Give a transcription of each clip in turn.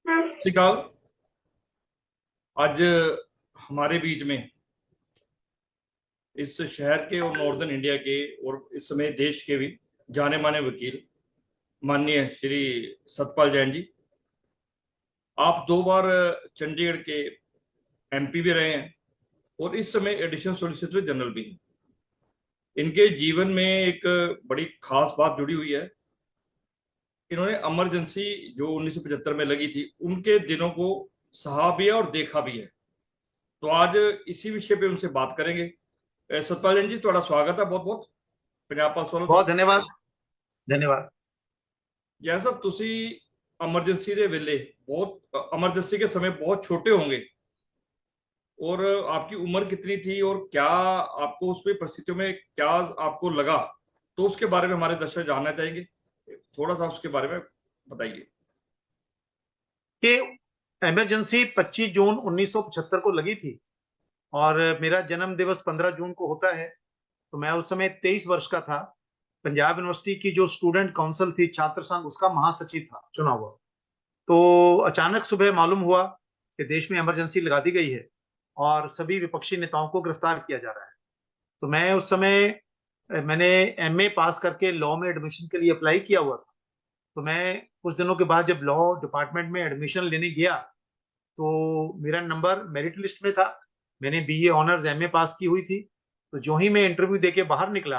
सत श्री अकाल। आज हमारे बीच में इस शहर के और नॉर्दर्न इंडिया के और इस समय देश के भी जाने माने वकील माननीय श्री सतपाल जैन जी, आप 2 बार चंडीगढ़ के एमपी भी रहे हैं और इस समय एडिशनल सॉलिसिटर जनरल भी हैं। इनके जीवन में एक बड़ी खास बात जुड़ी हुई है। इन्होंने इमरजेंसी जो 1975 में लगी थी उनके दिनों को सहा भी है और देखा भी है। तो आज इसी विषय पे उनसे बात करेंगे। सतपाल जैन जी, थोड़ा स्वागत है बहुत बहुत पंजाब पुलिस वालों बहुत तरफ। धन्यवाद। धन्यवाद। जैन साहब, तुसी एमरजेंसी ਦੇ ਵੇਲੇ बहुत एमरजेंसी के समय बहुत छोटे होंगे, और आपकी उम्र कितनी थी और क्या आपको उसमें परिस्थितियों में क्या आपको लगा, तो उसके बारे में हमारे दर्शक जानना चाहेंगे। थोड़ा सा उसके बारे में बताइए कि इमरजेंसी 25 जून 1975 को लगी थी और मेरा जन्म दिवस 15 जून को होता है। तो मैं उस समय 23 वर्ष का था। पंजाब यूनिवर्सिटी की जो स्टूडेंट काउंसिल थी, छात्र संघ, उसका महासचिव था, चुना हुआ। तो अचानक सुबह मालूम हुआ कि देश में इमरजेंसी लगा दी गई है और सभी विपक्षी नेताओं को गिरफ्तार किया जा रहा है। तो मैं उस समय मैंने एमए पास करके लॉ में एडमिशन के लिए अप्लाई किया हुआ था। तो मैं कुछ दिनों के बाद जब लॉ डिपार्टमेंट में एडमिशन लेने गया तो मेरा नंबर मेरिट लिस्ट में था। मैंने बीए ऑनर्स एमए पास की हुई थी। तो जो ही मैं इंटरव्यू देके बाहर निकला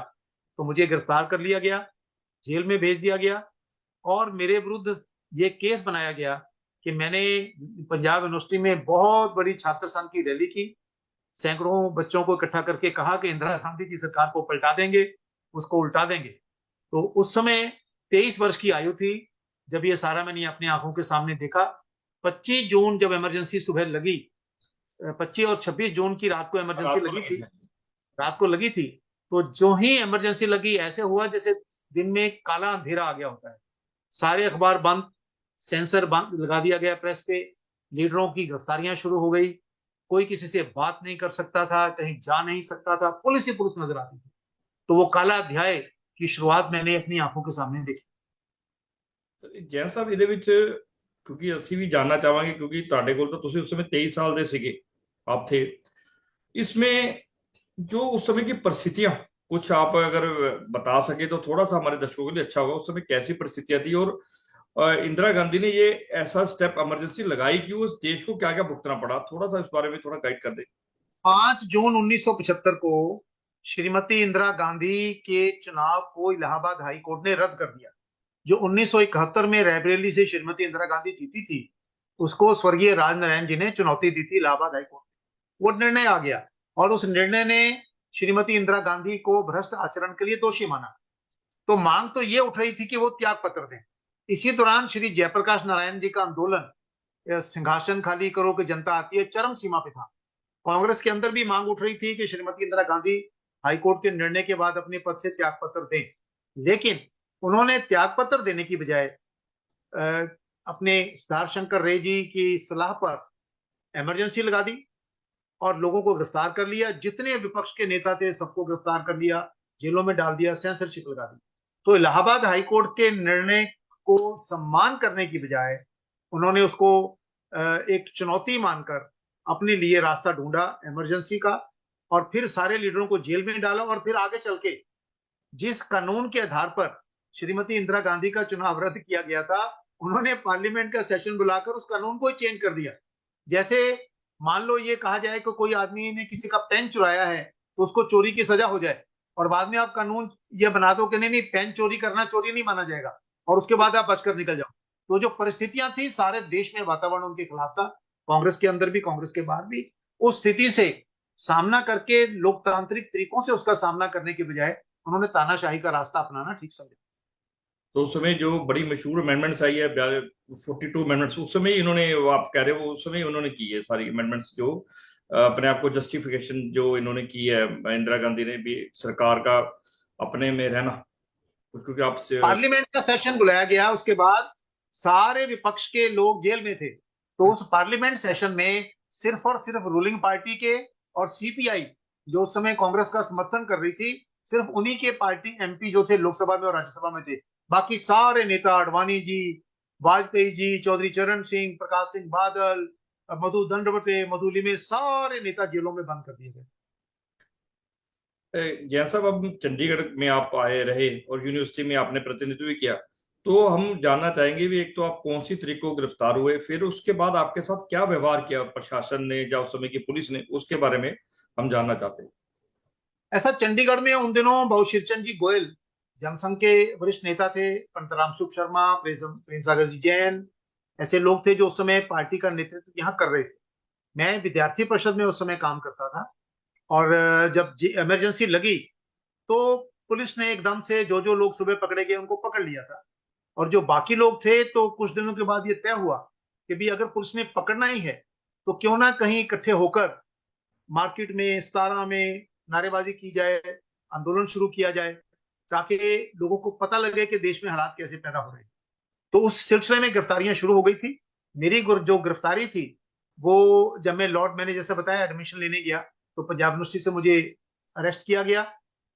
तो मुझे गिरफ्तार कर लिया गया, जेल में भेज दिया गया और मेरे विरुद्ध ये केस बनाया गया कि मैंने पंजाब यूनिवर्सिटी में बहुत बड़ी छात्र संघ की रैली की, सैकड़ों बच्चों को इकट्ठा करके कहा कि इंदिरा गांधी की सरकार को पलटा देंगे, उसको उल्टा देंगे। तो उस समय 23 वर्ष की आयु थी जब ये सारा मैंने अपनी आंखों के सामने देखा। 25 जून जब इमरजेंसी सुबह लगी, 25 और 26 जून की रात को इमरजेंसी रात को लगी लगे थी। थे। रात को लगी थी। तो जो ही इमरजेंसी लगी ऐसे हुआ जैसे दिन में काला अंधेरा आ गया होता है। सारे अखबार बंद, सेंसर बंद लगा दिया गया प्रेस पे। लीडरों की गिरफ्तारियां शुरू हो गई। कोई किसी से बात नहीं कर सकता था, कहीं जा नहीं सकता था, पुलिस ही पुलिस नजर आती थी। तो वो काला अध्याय की शुरुआत मैंने अपनी आंखों के सामने देखी। ਜੈਨ ਸਾਹਿਬ, ਇਹਦੇ ਵਿੱਚ ਕਿਉਂਕਿ ਅਸੀਂ ਵੀ ਜਾਨਣਾ ਚਾਹਾਂਗੇ, ਕਿਉਂਕਿ ਤੁਹਾਡੇ ਕੋਲ ਤਾਂ ਤੁਸੀਂ ਉਸ ਸਮੇਂ 23 साल ਦੇ ਸੀਗੇ, आप थे इसमें, जो उस समय की परिस्थितियां कुछ आप अगर बता सके तो थोड़ा सा हमारे दर्शकों के लिए अच्छा होगा। उस समय कैसी परिस्थितियां थी और इंदिरा गांधी ने ये ऐसा स्टेप इमरजेंसी लगाई कि उस देश को क्या क्या भुगतना पड़ा, थोड़ा सा इस बारे में थोड़ा गाइड कर दे। 5 जून 1975 को श्रीमती इंदिरा गांधी के चुनाव को इलाहाबाद हाई कोर्ट ने रद्द कर दिया। जो 1971 में रायबरेली से श्रीमती इंदिरा गांधी जीती थी, उसको स्वर्गीय राजनारायण जी ने चुनौती दी थी इलाहाबाद हाई कोर्ट। वो निर्णय आ गया और उस निर्णय ने श्रीमती इंदिरा गांधी को भ्रष्ट आचरण के लिए दोषी माना। तो मांग तो ये उठ रही थी कि वो त्याग पत्र दें। इसी दौरान श्री जयप्रकाश नारायण जी का आंदोलन, सिंहासन खाली करो कि जनता आती है, चरम सीमा पे था। कांग्रेस के अंदर भी मांग उठ रही थी कि श्रीमती इंदिरा गांधी हाईकोर्ट के निर्णय के बाद अपने पद से त्याग पत्र दें। लेकिन उन्होंने त्याग पत्र देने की बजाय अपने सिद्धार्थ शंकर रे जी की सलाह पर इमरजेंसी लगा दी और लोगों को गिरफ्तार कर लिया। जितने विपक्ष के नेता थे सबको गिरफ्तार कर लिया, जेलों में डाल दिया, सेंसरशिप लगा दी। तो इलाहाबाद हाईकोर्ट के निर्णय को सम्मान करने की बजाय उन्होंने उसको एक चुनौती मानकर अपने लिए रास्ता ढूंढा इमरजेंसी का, और फिर सारे लीडरों को जेल में डाला। और फिर आगे चल के जिस कानून के आधार पर श्रीमती इंदिरा गांधी का चुनाव रद्द किया गया था, उन्होंने पार्लियामेंट का सेशन बुलाकर उस कानून को ही चेंज कर दिया। जैसे मान लो ये कहा जाए कि कोई आदमी ने किसी का पेन चुराया है तो उसको चोरी की सजा हो जाए, और बाद में आप कानून ये बना दो कि नहीं नहीं, पेन चोरी करना चोरी नहीं माना जाएगा, और उसके बाद आप बचकर निकल जाओ। तो जो परिस्थितियां थी, सारे देश में वातावरण उनके खिलाफ था, कांग्रेस के अंदर भी कांग्रेस के बाहर भी। उस स्थिति से सामना करके लोकतांत्रिक तरीकों से उसका सामना करने के बजाय उन्होंने तानाशाही का रास्ता अपनाना ठीक समझा। तो उस समय जो बड़ी मशहूर अमेंडमेंट्स आई है, 42 अमेंडमेंट्स, उस समय इन्होंने, वो आप कह रहे हो वो उस समय उन्होंने की है सारी अमेंडमेंट्स, जो अपने आप को जस्टिफिकेशन जो इन्होंने की है इंदिरा गांधी ने भी सरकार का अपने में रहना, क्योंकि आपसे। पार्लियामेंट का सेशन बुलाया गया, उसके बाद सारे विपक्ष के लोग जेल में थे। तो उस पार्लियामेंट सेशन में सिर्फ और सिर्फ रूलिंग पार्टी के और सीपीआई, जो उस समय कांग्रेस का समर्थन कर रही थी, सिर्फ उन्हीं के पार्टी एमपी जो थे लोकसभा में और राज्यसभा में थे। बाकी सारे नेता, अडवाणी जी, वाजपेयी जी, चौधरी चरण सिंह, प्रकाश सिंह बादल, मधु दंडवते, मधु लिमे, सारे नेता जेलों में बंद कर दिए गए। ज्ञान साहब, अब चंडीगढ़ में आप आए रहे और यूनिवर्सिटी में आपने प्रतिनिधित्व भी किया, तो हम जानना चाहेंगे भी, एक तो आप कौन सी तरीकों को गिरफ्तार हुए, फिर उसके बाद आपके साथ क्या व्यवहार किया प्रशासन ने या उस समय की पुलिस ने, उसके बारे में हम जानना चाहते हैं। ऐसा चंडीगढ़ में उन दिनों बहुशीरचंद जी गोयल जनसंघ के वरिष्ठ नेता थे, पंडित रामसुख शर्मा, प्रेम सागर जी जैन, ऐसे लोग थे जो उस समय पार्टी का नेतृत्व यहाँ कर रहे थे। मैं विद्यार्थी परिषद में उस समय काम करता था, और जब इमरजेंसी लगी तो पुलिस ने एकदम से जो जो लोग सुबह पकड़े गए उनको पकड़ लिया था। और जो बाकी लोग थे, तो कुछ दिनों के बाद ये तय हुआ कि भी अगर पुलिस ने पकड़ना ही है तो क्यों ना कहीं इकट्ठे होकर मार्केट में, सतारा में नारेबाजी की जाए, आंदोलन शुरू किया जाए, ताकि लोगों को पता लगे कि देश में हालात कैसे पैदा हो रहे हैं। तो उस सिलसिले में गिरफ्तारियां शुरू हो गई थी। मेरी जो गिरफ्तारी थी, वो जब मैं लॉर्ड, मैंने जैसे बताया, एडमिशन लेने गया, तो पंजाब यूनिवर्सिटी से मुझे अरेस्ट किया गया,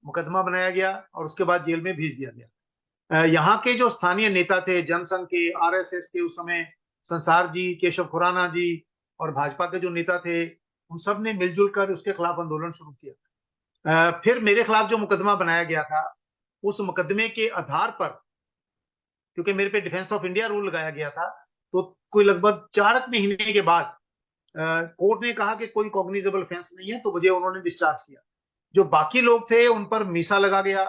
मुकदमा बनाया गया और उसके बाद जेल में भेज दिया गया। यहाँ के जो स्थानीय नेता थे, जनसंघ के, आरएसएस के, उस समय संसार जी, केशव खुराना जी, और भाजपा के जो नेता थे, उन सब ने मिलजुल कर उसके खिलाफ आंदोलन शुरू किया। फिर मेरे खिलाफ जो मुकदमा बनाया गया था, उस मुकदमे के आधार पर, क्योंकि मेरे पे डिफेंस ऑफ इंडिया रूल लगाया गया था, तो कोई लगभग 4 महीने के बाद कोर्ट ने कहा कि कोई कॉग्निजेबल ऑफेंस नहीं है, तो मुझे उन्होंने डिस्चार्ज किया। जो बाकी लोग थे उन पर मीसा लगा गया,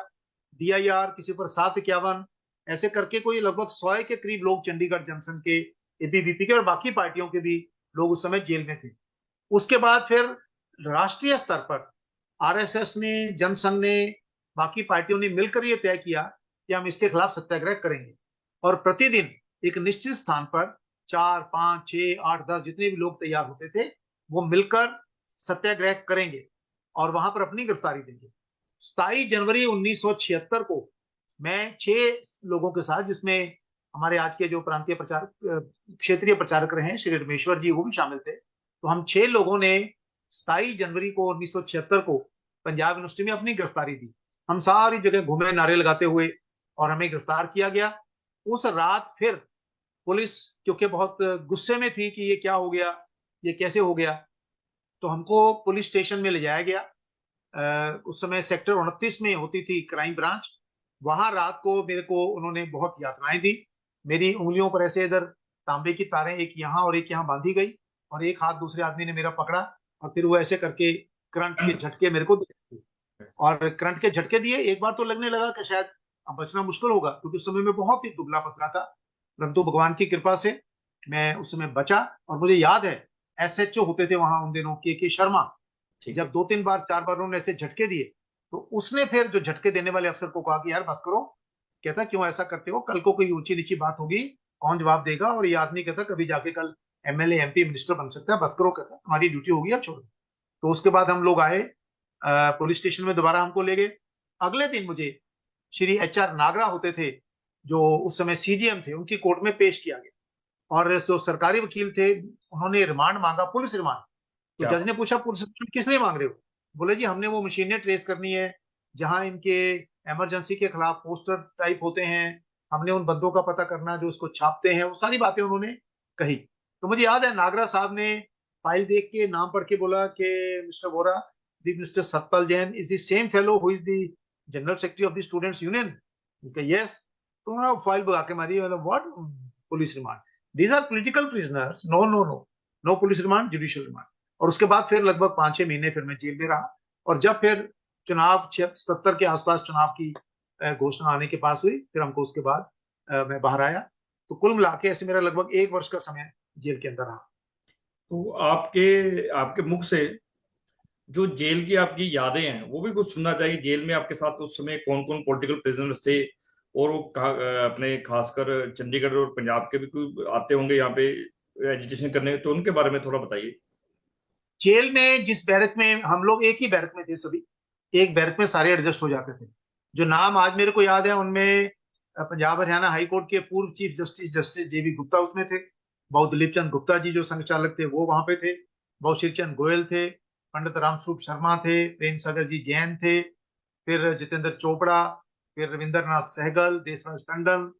डीआईआर, किसी पर 751, ऐसे करके कोई लगभग 100 के करीब लोग चंडीगढ़ जनसंघ के, एबीवीपी के और बाकी पार्टियों के भी लोग उस समय जेल में थे। उसके बाद फिर राष्ट्रीय स्तर पर आरएसएस ने, जनसंघ ने, बाकी पार्टियों ने मिलकर यह तय किया कि हम इसके खिलाफ सत्याग्रह करेंगे। और प्रतिदिन एक निश्चित स्थान पर 4, 5, 6, 8, 10 जितने भी लोग तैयार होते थे, वो मिलकर सत्याग्रह करेंगे और वहां पर अपनी गिरफ्तारी देंगे। 27 जनवरी 1976 को मैं 6 लोगों के साथ, जिसमें हमारे आज के जो प्रांतीय प्रचारक, क्षेत्रीय प्रचारक रहे हैं, श्री रमेश्वर जी, वो भी शामिल थे, तो हम 6 लोगों ने 27 जनवरी को 1976 को पंजाब यूनिवर्सिटी में अपनी गिरफ्तारी दी। हम सारी जगह घूमे नारे लगाते हुए और हमें गिरफ्तार किया गया। उस रात फिर पुलिस, क्योंकि बहुत गुस्से में थी कि ये क्या हो गया, ये कैसे हो गया, तो हमको पुलिस स्टेशन में ले जाया गया। उस समय सेक्टर 29 में होती थी क्राइम ब्रांच। वहां रात को मेरे को उन्होंने बहुत यातनाएं दी। मेरी उंगलियों पर ऐसे इधर तांबे की तारें, एक यहाँ और एक यहाँ बांधी गई, और एक हाथ दूसरे आदमी ने मेरा पकड़ा, और फिर वो ऐसे करके करंट के झटके मेरे को दिए। और करंट के झटके दिए, एक बार तो लगने लगा कि शायद अब बचना मुश्किल होगा, क्योंकि उस समय मैं बहुत ही दुबला पतला था, परंतु भगवान की कृपा से मैं उस समय बचा। और मुझे याद है, एसएचओ होते थे वहां उन दिनों, के शर्मा, ठीक है। जब 2, 3 बार, 4 बार उन्होंने ऐसे झटके दिए, तो उसने फिर जो झटके देने वाले अफसर को कहा कि यार बस करो। कहता क्यों ऐसा करते हो, कल को कोई ऊंची नीची बात होगी, कौन जवाब देगा, और ये आदमी कहता कभी जाके कल एमएलए, एमपी, मिनिस्टर बन सकता है, बस करो, कहता हमारी ड्यूटी होगी, अब छोड़ो। तो उसके बाद हम लोग आए, पुलिस स्टेशन में दोबारा हमको ले गए। अगले दिन मुझे श्री एचआर नागरा होते थे, जो उस समय सीजीएम थे, उनकी कोर्ट में पेश किया गया। और जो सरकारी वकील थे, उन्होंने रिमांड मांगा, पुलिस रिमांड। तो क्या? जज ने पूछा पुलिस रिमांड किस लिए मांग रहे हो? बोले जी हमने वो मशीनें ट्रेस करनी है जहां इनके इमरजेंसी के खिलाफ पोस्टर टाइप होते हैं, हमने उन बंदों का पता करना जो उसको छापते हैं, वो सारी बातें उन्होंने कही। तो मुझे याद है नागरा साहब ने फाइल देख के नाम पढ़ के बोला कि Mister Vora, the Mister Satpal Jain is the same fellow who is the general secretary of the students union. Yes. तो उन्होंने फाइल भगा के मारी, मतलब what, police remand, these are political prisoners, no no no, no police remand, judicial remand. और उसके बाद फिर लगभग 5-6 महीने फिर मैं जेल में रहा। और जब फिर चुनाव 77 के आसपास चुनाव की घोषणा आने के पास हुई, फिर हमको उसके बाद मैं बाहर आया। तो कुल मिला के ऐसे मेरा लगभग 1 वर्ष का समय जेल के अंदर रहा। तो आपके आपके मुख से जो जेल की आपकी यादें हैं वो भी कुछ सुनना चाहिए। जेल में आपके साथ उस समय कौन कौन पॉलिटिकल प्रिजनर्स थे, और वो अपने खासकर चंडीगढ़ और पंजाब के भी कोई आते होंगे यहाँ पे एजुकेशन करने, तो उनके बारे में थोड़ा बताइए। जेल में जिस बैरक में हम लोग, एक ही बैरक में थे सभी, एक बैरक में सारे एडजस्ट हो जाते थे। जो नाम आज मेरे को याद है उनमें पंजाब हरियाणा हाई कोर्ट के पूर्व चीफ जस्टिस जस्टिस जेबी गुप्ता उसमें थे, बहुत दिलीप चंद गुप्ता जी जो संघ चालक थे वो वहां पे थे, बहुत श्रीचंद गोयल थे, पंडित रामस्वरूप शर्मा थे, प्रेम सागर जी जैन थे, फिर जितेंद्र चोपड़ा, फिर रविंद्र नाथ सहगल, देशराज टंडन,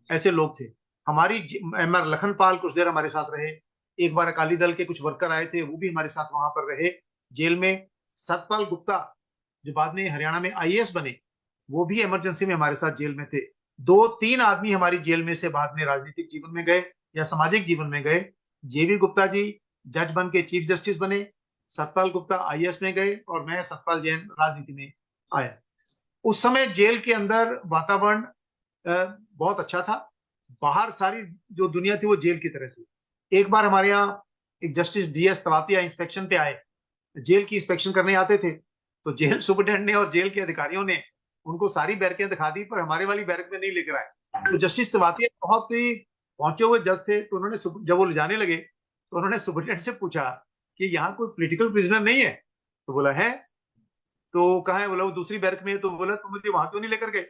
ऐसे लोग थे। हमारी एमआर लखनपाल कुछ देर हमारे साथ रहे। एक बार अकाली दल के कुछ वर्कर आए थे, वो भी हमारे साथ वहां पर रहे जेल में। सतपाल गुप्ता जो बाद में हरियाणा में आईएएस बने, वो भी इमरजेंसी में हमारे साथ जेल में थे। 2-3 आदमी हमारी जेल में से बाद में राजनीतिक जीवन में गए या सामाजिक जीवन में गए। जेबी गुप्ता जी जज बन के चीफ जस्टिस बने, सतपाल गुप्ता आईएएस में गए और मैं सतपाल जैन राजनीति में आया। उस समय जेल के अंदर वातावरण बहुत अच्छा था। बाहर सारी जो दुनिया थी वो जेल की तरह थी। एक बार हमारे यहाँ एक जस्टिस डीएस तवातिया इंस्पेक्शन पे आए, जेल की इंस्पेक्शन करने आते थे। तो जेल सुपरिटेंडेंट ने और जेल के अधिकारियों ने उनको सारी बैरकें दिखा दी, पर हमारे वाली बैरक में नहीं लेकर आए। तो जस्टिस तवातिया बहुत ही पहुंचे हुए जज थे, तो उन्होंने जब वो ले जाने लगे तो उन्होंने सुपरिटेंडेंट से पूछा कि यहाँ कोई पॉलिटिकल प्रिजनर नहीं है? तो बोला है। तो कहा है? बोला वो दूसरी बैरक में है। तो बोला तुम मुझे वहां क्यों नहीं लेकर गए?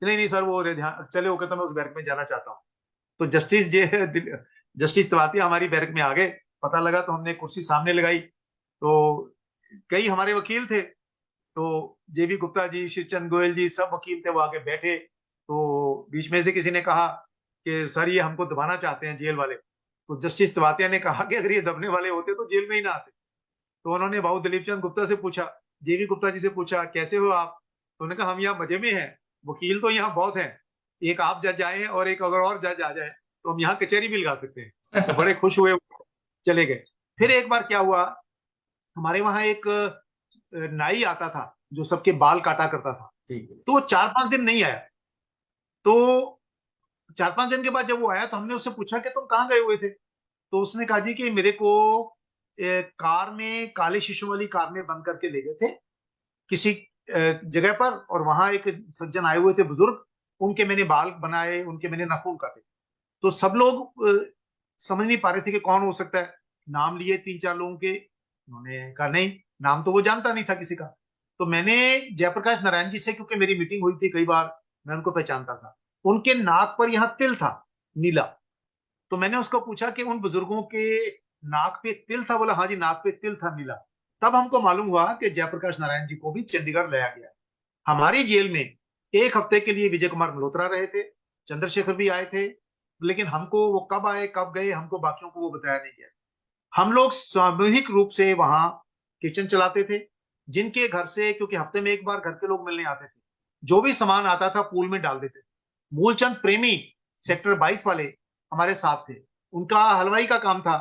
नहीं नहीं सर, वो ध्यान चले हो, कहता मैं उस बैरक में जाना चाहता हूँ। तो जस्टिस तवातिया हमारी बैरक में आ गए। पता लगा तो हमने कुर्सी सामने लगाई। तो कई हमारे वकील थे, तो जेबी गुप्ता जी, श्रीचंद गोयल जी, सब वकील थे, वो आके बैठे। तो बीच में से किसी ने कहा कि सर ये हमको दबाना चाहते हैं जेल वाले। तो जस्टिस तवातिया ने कहा कि अगर ये दबने वाले होते तो जेल में ही ना आते। तो उन्होंने भाऊ दिलीप चंद गुप्ता से पूछा, जेबी गुप्ता जी से पूछा, कैसे हो आप? तो उन्होंने कहा हम यहाँ मजे में हैं, वकील तो यहाँ बहुत हैं, एक आप जज आए हैं और एक अगर और जज आ जाए तो हम यहाँ कचहरी भी लगा सकते हैं। तो बड़े खुश हुए, चले गए। फिर एक बार क्या हुआ, हमारे वहां एक नाई आता था जो सबके बाल काटा करता था। ठीक है। तो वो 4-5 दिन नहीं आया। तो 4-5 दिन के बाद जब वो आया तो हमने उससे पूछा कि तुम कहाँ गए हुए थे? तो उसने कहा जी कि मेरे को कार में, काले शीशों वाली कार में बंद करके ले गए थे किसी जगह पर, और वहां एक सज्जन आए हुए थे बुजुर्ग, उनके मैंने बाल बनाए, उनके मैंने नाखून काटे। तो सब लोग समझ नहीं पा रहे थे कि कौन हो सकता है। नाम लिए 3-4 लोगों के, उन्होंने कहा नहीं, नाम तो वो जानता नहीं था किसी का। तो मैंने जयप्रकाश नारायण जी से, क्योंकि मेरी मीटिंग हुई थी कई बार, मैं उनको पहचानता था। उनके नाक पर यहाँ तिल था, नीला। तो मैंने उसको पूछा कि उन बुजुर्गों के नाक पे तिल था? बोला हाँ जी, नाक पे तिल था नीला। तब हमको मालूम हुआ कि जयप्रकाश नारायण जी को भी चंडीगढ़ लाया गया। हमारी जेल में एक हफ्ते के लिए विजय कुमार मल्होत्रा रहे थे, चंद्रशेखर भी आए थे, लेकिन हमको वो कब आए कब गए हमको बाकियों को वो बताया नहीं गया। हम लोग सामूहिक रूप से वहां किचन चलाते थे, जिनके घर से, क्योंकि हफ्ते में एक बार घर के लोग मिलने आते थे, जो भी सामान आता था पूल में डाल देते थे। मूलचंद प्रेमी सेक्टर 22 वाले हमारे साथ थे, उनका हलवाई का काम था।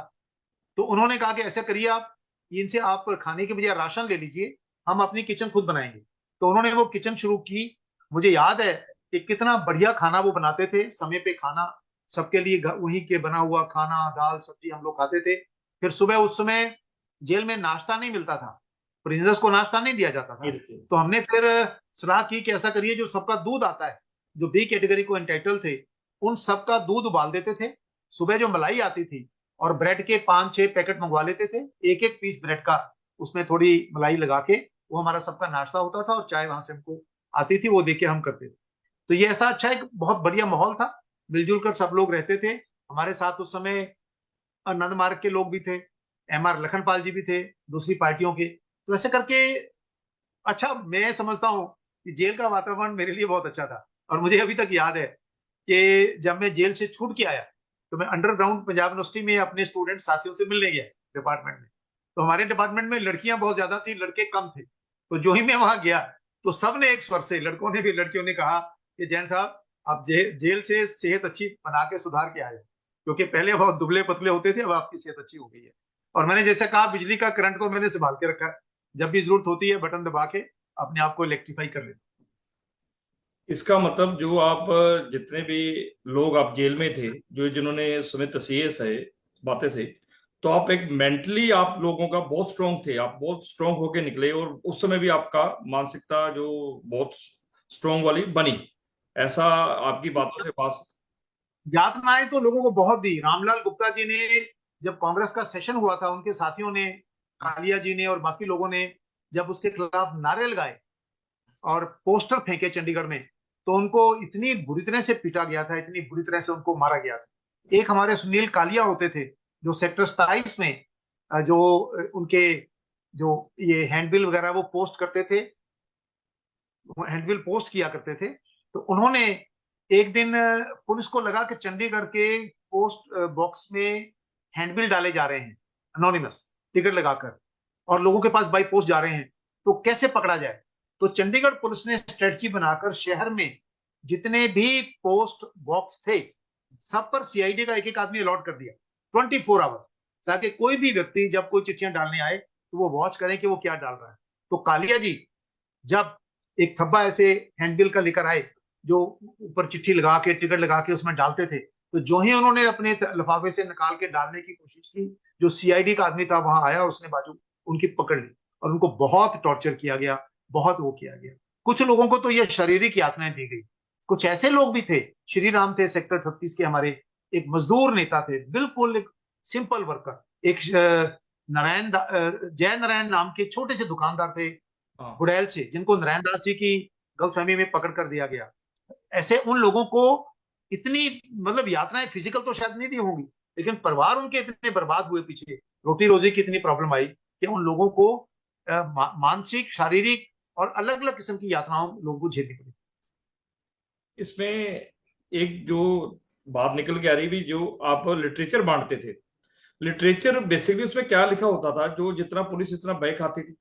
तो उन्होंने कहा कि ऐसा करिए आप, इनसे आप खाने के बजाय राशन ले लीजिए, हम अपनी किचन खुद बनाएंगे। तो उन्होंने वो किचन शुरू की। मुझे याद है कि कितना बढ़िया खाना वो बनाते थे, समय पे खाना सबके लिए, वहीं के बना हुआ खाना, दाल सब्जी हम लोग खाते थे। फिर सुबह, उस समय जेल में नाश्ता नहीं मिलता था, प्रिजनर्स को नाश्ता नहीं दिया जाता था। तो हमने फिर सलाह की कि ऐसा करिए, जो सबका दूध आता है, जो बी कैटेगरी को एंटाइटल थे, उन सबका दूध उबाल देते थे। सुबह जो मलाई आती थी, और ब्रेड के 5-6 पैकेट मंगवा लेते थे, एक एक पीस ब्रेड का, उसमें थोड़ी मलाई लगा के, वो हमारा सबका नाश्ता होता था, और चाय वहां से हमको आती थी, वो देके हम करते थे। तो ये ऐसा अच्छा एक बहुत बढ़िया माहौल था, मिलजुल कर सब लोग रहते थे। हमारे साथ उस समय आनंद मार्ग के लोग भी थे, एमआर लखनपाल जी भी थे दूसरी पार्टियों के। तो ऐसे करके, अच्छा, मैं समझता हूँ कि जेल का वातावरण मेरे लिए बहुत अच्छा था। और मुझे अभी तक याद है कि जब मैं जेल से छूट के आया, तो मैं अंडरग्राउंड पंजाब यूनिवर्सिटी में अपने स्टूडेंट साथियों से मिलने गया डिपार्टमेंट में। तो हमारे डिपार्टमेंट में लड़कियां बहुत ज्यादा थी, लड़के कम थे। तो जो ही मैं वहां गया, तो सबने एक स्वर से, लड़कों ने भी लड़कियों ने कहा कि जैन साहब, आप जेल से सेहत अच्छी बना के सुधार के आए, क्योंकि पहले बहुत दुबले पतले होते थे, अब आपकी सेहत अच्छी हो गई है। और मैंने जैसे कहा, बिजली का करंट तो मैंने संभाल के रखा है, जब भी जरूरत होती है बटन दबा के अपने आप को इलेक्ट्रीफाई कर लेते। इसका मतलब जो आप जितने भी लोग आप जेल में थे, जो जिन्होंने सुने तस्वीर से बातें से, तो आप एक मेंटली आप लोगों का बहुत स्ट्रांग थे, आप बहुत स्ट्रांग होके निकले, और उस समय भी आपका मानसिकता जो बहुत स्ट्रांग वाली बनी, ऐसा आपकी बातों से पास। यातनाएं तो लोगों को बहुत दी। रामलाल गुप्ता जी ने, जब कांग्रेस का सेशन हुआ था, उनके साथियों ने, कालिया जी ने और बाकी लोगों ने जब उसके खिलाफ नारे लगाए और पोस्टर फेंके चंडीगढ़ में, तो उनको इतनी बुरी तरह से पीटा गया था, इतनी बुरी तरह से उनको मारा गया था। एक हमारे सुनील कालिया होते थे, जो सेक्टर 27 में जो उनके जो ये हैंडबिल वगैरह वो पोस्ट करते थे, हैंडबिल पोस्ट किया करते थे। तो उन्होंने एक दिन पुलिस को लगा कि चंडीगढ़ के पोस्ट बॉक्स में हैंडबिल डाले जा रहे हैं अनोनिमस टिकट लगाकर, और लोगों के पास बाई पोस्ट जा रहे हैं, तो कैसे पकड़ा जाए। तो चंडीगढ़ पुलिस ने स्ट्रेटजी बनाकर शहर में जितने भी पोस्ट बॉक्स थे सब पर सीआईडी का एक एक आदमी अलॉट कर दिया 24 आवर, ताकि कोई भी व्यक्ति जब कोई चिट्ठियां डालने आए तो वो वॉच करें कि वो क्या डाल रहा है। तो कालिया जी जब एक थब्बा ऐसे हैंडबिल का लेकर आए जो ऊपर चिट्ठी लगा के टिकट लगा के उसमें डालते थे, तो जो ही उन्होंने अपने लिफाफे से निकाल के डालने की कोशिश की, जो सीआईडी का आदमी था वहां आया, उसने बाजू उनकी पकड़ ली और उनको बहुत टॉर्चर किया गया, बहुत वो किया गया। कुछ लोगों को तो ये शारीरिक यातनाएं दी गई। कुछ ऐसे लोग भी थे, श्री राम थे सेक्टर 36 के हमारे, एक मजदूर नेता थे, बिल्कुल एक सिंपल वर्कर, एक जय नारायण नाम के छोटे से दुकानदार थे हाँ। बुड़ैल से, जिनको नारायण दास जी की गलतफहमी में पकड़ कर दिया गया। ऐसे उन लोगों को इतनी मतलब यातनाएं फिजिकल तो शायद नहीं दी होंगी, लेकिन परिवार उनके इतने बर्बाद हुए पीछे, रोटी रोजी की इतनी प्रॉब्लम आई कि उन लोगों को मानसिक, शारीरिक और अलग अलग किस्म की यातनाओं लोगों को झेलनी पड़ी। इसमें एक जो बात निकल के आ रही भी, जो आप लिटरेचर बांटते थे, लिटरेचर बेसिकली उसमें क्या लिखा होता था जो जितना पुलिस इतना बह खाती थी?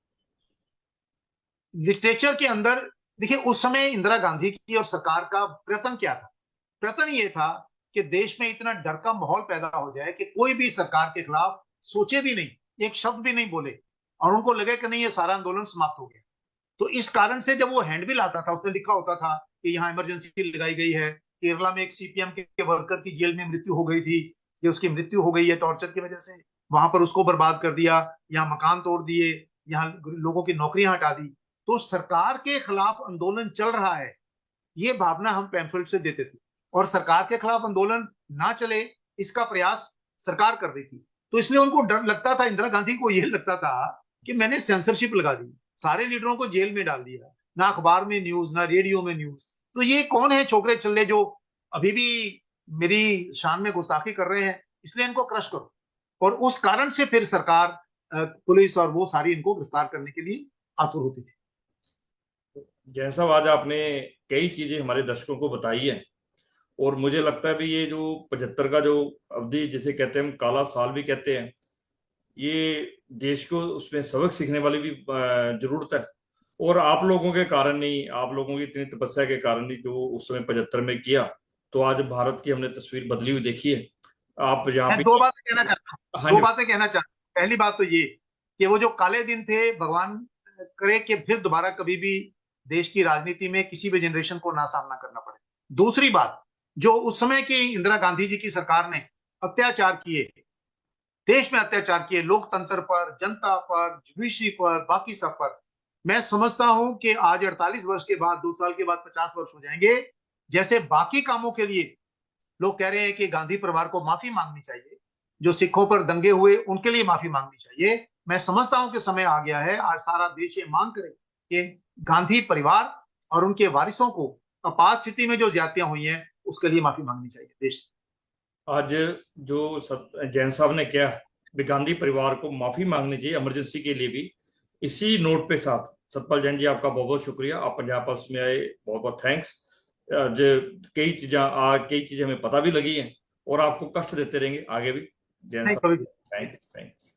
लिटरेचर के अंदर देखिए, उस समय इंदिरा गांधी की और सरकार का प्रयत्न क्या था। प्रयत्न ये था कि देश में इतना डर का माहौल पैदा हो जाए कि कोई भी सरकार के खिलाफ सोचे भी नहीं, एक शब्द भी नहीं बोले, और उनको लगे कि नहीं ये सारा आंदोलन समाप्त हो गया। तो इस कारण से जब वो हैंडबिल आता था उसमें लिखा होता था कि यहाँ इमरजेंसी लगाई गई है, केरला में एक सीपीएम के वर्कर की जेल में मृत्यु हो गई थी, कि उसकी मृत्यु हो गई है टॉर्चर की वजह से, वहां पर उसको बर्बाद कर दिया, यहाँ मकान तोड़ दिए, यहाँ लोगों की नौकरियां हटा दी। तो सरकार के खिलाफ आंदोलन चल रहा है, ये भावना हम पैम्फलेट से देते थे, और सरकार के खिलाफ आंदोलन ना चले इसका प्रयास सरकार कर रही थी। तो इसलिए उनको डर लगता था, इंदिरा गांधी को यह लगता था कि मैंने सेंसरशिप लगा दी, सारे लीडरों को जेल में डाल दिया, ना अखबार में न्यूज ना रेडियो में न्यूज, तो ये कौन है छोकरे चल्ले जो अभी भी मेरी शान में गुस्ताखी कर रहे हैं, इसलिए इनको क्रश करो। और उस कारण से फिर सरकार, पुलिस और वो सारी इनको गिरफ्तार करने के लिए आतुर होती थी। जैसा आज आपने कई चीजें हमारे दर्शकों को बताई है, और मुझे लगता है भी ये जो 75 का जो अवधि जिसे कहते हैं, हम काला साल भी कहते हैं, ये देश को उसमें सबक सीखने वाली भी जरूरत है। और आप लोगों के कारण नहीं, आप लोगों की इतनी तपस्या के कारण नहीं, जो उस समय 75 में किया, तो आज भारत की हमने तस्वीर बदली हुई देखी है। आप यहाँ मैं पे। दो बातें कहना चाहता हूँ, हाँ दो जी। बातें कहना चाहता हूँ। पहली बात तो ये कि वो जो काले दिन थे, भगवान करे कि फिर दोबारा कभी भी देश की राजनीति में किसी भी जनरेशन को ना सामना करना पड़े। दूसरी बात, जो उस समय की इंदिरा गांधी जी की सरकार ने अत्याचार किए, देश में अत्याचार किए, लोकतंत्र पर, जनता पर, जुडिशरी पर, बाकी सब पर, मैं समझता हूं कि आज 48 वर्ष के बाद, 2 साल के बाद 50 वर्ष हो जाएंगे, जैसे बाकी कामों के लिए लोग कह रहे हैं कि गांधी परिवार को माफी मांगनी चाहिए, जो सिखों पर दंगे हुए उनके लिए माफी मांगनी चाहिए, मैं समझता हूं कि समय आ गया है, आज सारा देश ये मांग करे कि गांधी परिवार और उनके वारिसों को आपात स्थिति में जो ज्यादतियां हुई हैं उसके लिए माफी मांगनी चाहिए देश से। आज जो जैन साहब ने किया भी, गांधी परिवार को माफी मांगनी चाहिए इमरजेंसी के लिए भी। इसी नोट पे साथ सतपाल जैन जी, आपका बहुत बहुत शुक्रिया, आप पंजाब पल्स में आए, बहुत बहुत थैंक्स। आज कई चीजें हमें पता भी लगी हैं, और आपको कष्ट देते रहेंगे आगे भी। जैन नहीं साहब, कभी थैंक्स थैंक्स।